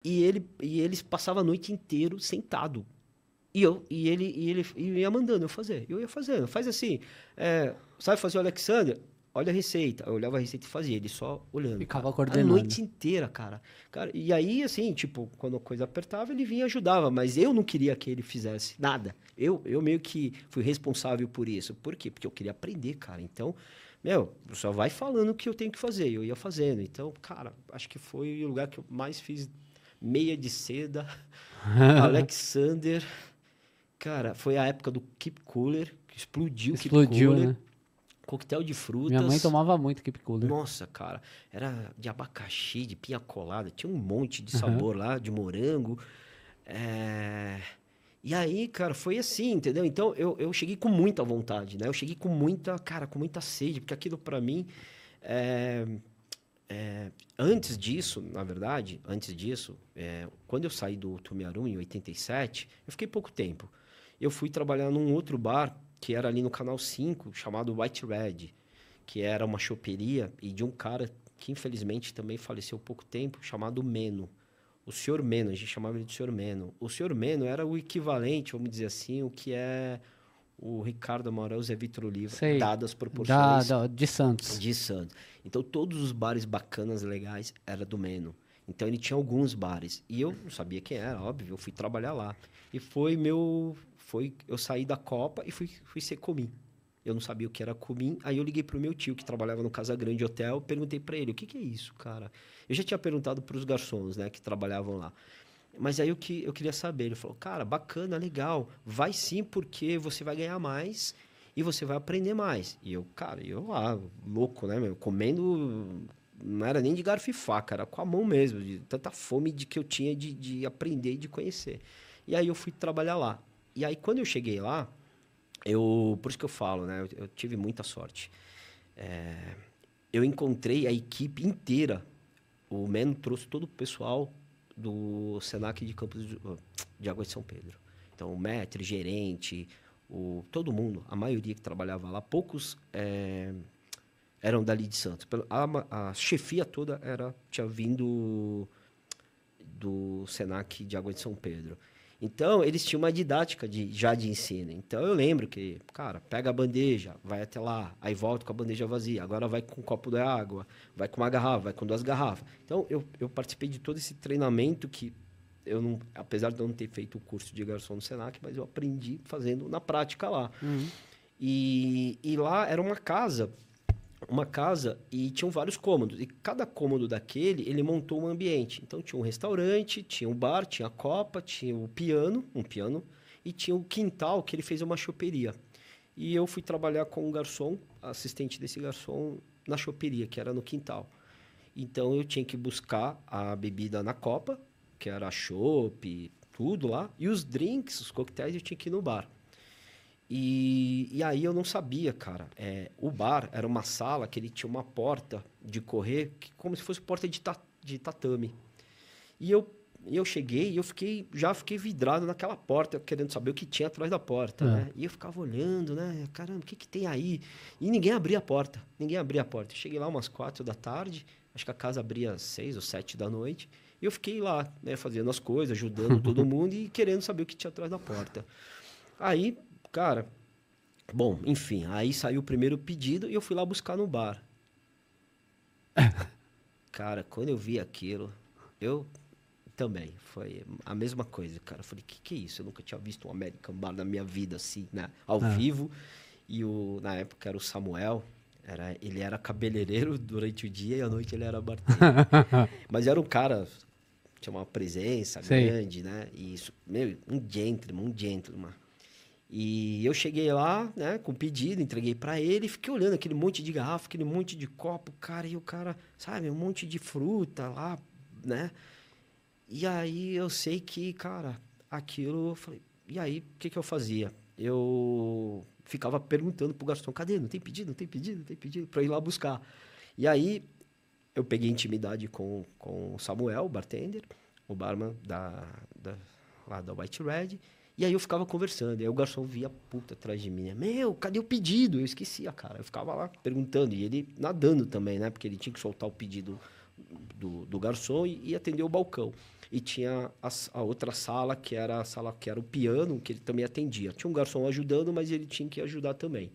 E eles passavam a noite inteira sentado. E ele ia mandando eu fazer. Eu ia fazendo. Faz assim. Sabe fazer o Alexander? Olha a receita. Eu olhava a receita e fazia. Ele só olhando, cara. Ficava A coordenando. noite inteira, cara. Cara, e aí, assim, tipo, quando a coisa apertava, ele vinha e ajudava. Mas eu não queria que ele fizesse nada. Eu meio que fui responsável por isso. Por quê? Porque eu queria aprender, cara. Então, meu, só vai falando o que eu tenho que fazer. Eu ia fazendo. Então, cara, acho que foi o lugar que eu mais fiz meia de seda, Alexander. Cara, foi a época do Keep Cooler, que explodiu o Keep Explodiu, Cooler, né? coquetel de Minha mãe frutas. tomava muito Keep Cooler. Nossa, cara, era de abacaxi, de pinha colada, tinha um monte de Aham. sabor lá, de morango. É, E aí, cara, foi assim, entendeu? Então eu cheguei com muita vontade, né? Eu cheguei com muita, cara, com muita sede, porque aquilo pra mim. é, Antes disso, na verdade, quando eu saí do Tumiarum em 87, eu fiquei pouco tempo. Eu fui trabalhar num outro bar, que era ali no Canal 5, chamado White Red, que era uma choperia e de um cara que infelizmente também faleceu há pouco tempo, chamado Meno. O senhor Meno, a gente chamava ele de senhor Meno. O senhor Meno era o equivalente, vamos dizer assim, o que é o Ricardo Amaral Zé Vitor Oliva, Sei. dadas as proporções De Santos. de Santos. Então, todos os bares bacanas, legais, era do Meno. Então, ele tinha alguns bares. E eu não sabia quem era, óbvio. Eu fui trabalhar lá. E eu saí da Copa e fui ser comim. Eu não sabia o que era comim. Aí eu liguei pro meu tio, que trabalhava no Casa Grande Hotel. Perguntei para ele, o que que é isso, cara? Eu já tinha perguntado pros garçons, né, que trabalhavam lá. Mas aí eu queria saber. Ele falou, cara, bacana, legal. Vai sim, porque você vai ganhar mais e você vai aprender mais. E eu, cara, eu lá, louco, né, meu? Comendo, não era nem de garfo e faca, era com a mão mesmo, de tanta fome de que eu tinha de aprender e de conhecer. E aí eu fui trabalhar lá. E aí quando eu cheguei lá, por isso que eu falo, né? Eu tive muita sorte. Eu encontrei a equipe inteira. O Meno trouxe todo o pessoal do Senac de Campos de Água de São Pedro. Então, o maître, gerente, todo mundo, a maioria que trabalhava lá, poucos eram dali de Santos. A chefia toda tinha vindo do Senac de Água de São Pedro. Então, eles tinham uma didática já de ensino. Então, eu lembro que, cara, pega a bandeja, vai até lá, aí volta com a bandeja vazia, agora vai com um copo de água, vai com uma garrafa, vai com 2 garrafas. Então, eu participei de todo esse treinamento que eu não, apesar de eu não ter feito o curso de garçom no Senac, mas eu aprendi fazendo na prática lá. Uhum. E lá era uma casa e tinham vários cômodos. E cada cômodo daquele, ele montou um ambiente. Então tinha um restaurante, tinha um bar, tinha a copa, tinha o piano, um piano, e tinha o quintal que ele fez uma choperia. E eu fui trabalhar com um garçom, assistente desse garçom, na choperia, que era no quintal. Então eu tinha que buscar a bebida na copa, que era chopp, tudo lá, e os drinks, os coquetéis, eu tinha que ir no bar. E aí eu não sabia, cara. O bar era uma sala que ele tinha uma porta de correr, como se fosse porta de tatame. E eu cheguei e já fiquei vidrado naquela porta, querendo saber o que tinha atrás da porta, É. né? E eu ficava olhando, né? Caramba, o que que tem aí? E ninguém abria a porta. Ninguém abria a porta. Eu cheguei lá umas 4 da tarde, acho que a casa abria às 6 ou 7 da noite. E eu fiquei lá, né, fazendo as coisas, ajudando todo mundo e querendo saber o que tinha atrás da porta. Aí, cara, bom, enfim, aí saiu o primeiro pedido e eu fui lá buscar no bar. Cara, quando eu vi aquilo, eu também, foi a mesma coisa, cara. Eu falei, que é isso? Eu nunca tinha visto um American Bar na minha vida, assim, né? Ao É. vivo. E na época era o Samuel, ele era cabeleireiro durante o dia e à noite ele era bartender. Mas era um cara, tinha uma presença Sei. grande, né? E isso, meu, um gentleman, um gentleman. E eu cheguei lá, né, com o pedido, entreguei pra ele e fiquei olhando aquele monte de garrafa, aquele monte de copo, cara, e o cara, sabe, um monte de fruta lá, né? E aí eu sei que, cara, aquilo, eu falei, e aí, o que que eu fazia? Eu ficava perguntando pro garçom, cadê? Não tem pedido? Não tem pedido? Não tem pedido? Pra ir lá buscar. E aí eu peguei intimidade com o Samuel, o bartender, o barman lá da White Red. E aí eu ficava conversando. E aí o garçom via puta atrás de mim, né? Meu, cadê o pedido? Eu esquecia, cara. Eu ficava lá perguntando. E ele nadando também, né? Porque ele tinha que soltar o pedido do garçom e atender o balcão. e tinha a outra sala, que era a sala que era o piano, que ele também atendia. Tinha um garçom ajudando, mas ele tinha que ajudar também.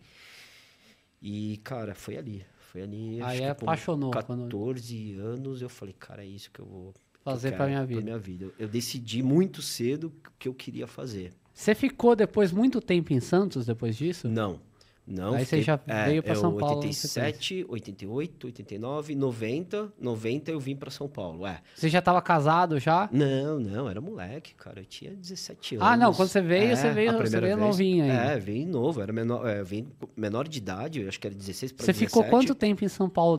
E, cara, foi ali. Foi ali, Aí acho que com apaixonou 14 anos, eu falei, cara, é isso que eu vou fazer pra minha vida. pra minha vida. Eu decidi muito cedo o que eu queria fazer. Você ficou depois muito tempo em Santos depois disso? Não. Não, Aí você já veio pra São Paulo na 87, 88, 89, 90. 90 eu vim pra São Paulo, Você já tava casado já? Não, era moleque, cara. Eu tinha 17 anos. Ah, não, quando você veio, a você veio primeira vez. novinho ainda. Veio novo. Era menor, vim menor de idade, eu acho que era 16 para Você 17. ficou quanto tempo em São Paulo